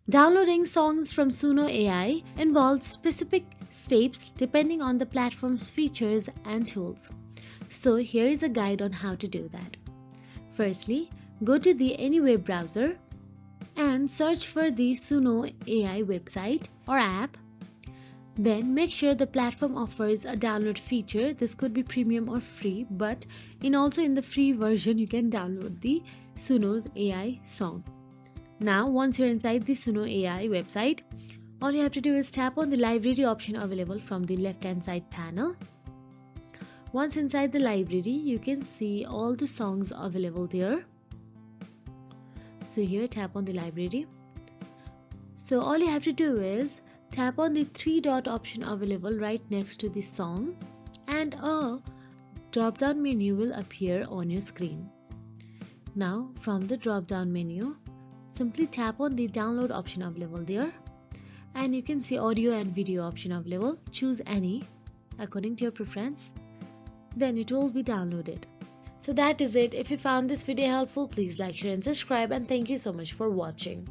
Downloading songs from Suno AI involves specific steps depending on the platform's features and tools. So here is a guide on how to do that. Firstly, go to the any web browser and search for the Suno AI website or app. Then make sure the platform offers a download feature. This could be premium or free, but in the free version you can download the Suno's AI song. Now once you're inside the Suno AI website, all you have to do is tap on the library option available from the left hand side panel. Once inside the library, you can see all the songs available there. So here tap on the library. So all you have to do is tap on the three dot option available right next to the song, and a drop down menu will appear on your screen. Now from the drop down menu, simply tap on the download option available there, and you can see audio and video option available. Choose any according to your preference, then it will be downloaded. So that is it. If you found this video helpful, please like, share and subscribe, and thank you so much for watching.